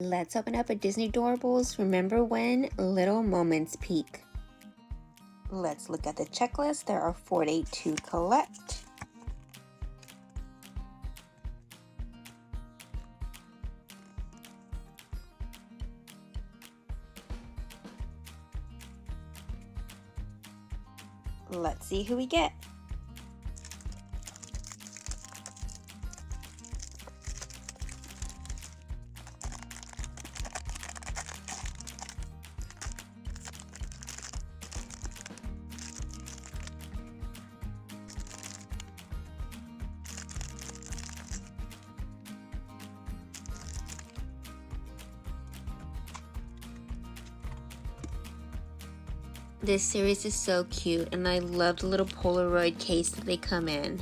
Let's open up a Disney Doorables Remember When Little Moments peek. Let's look at the checklist. There are 40 to collect. Let's see who we get. This series is so cute, and I love the little Polaroid case that they come in.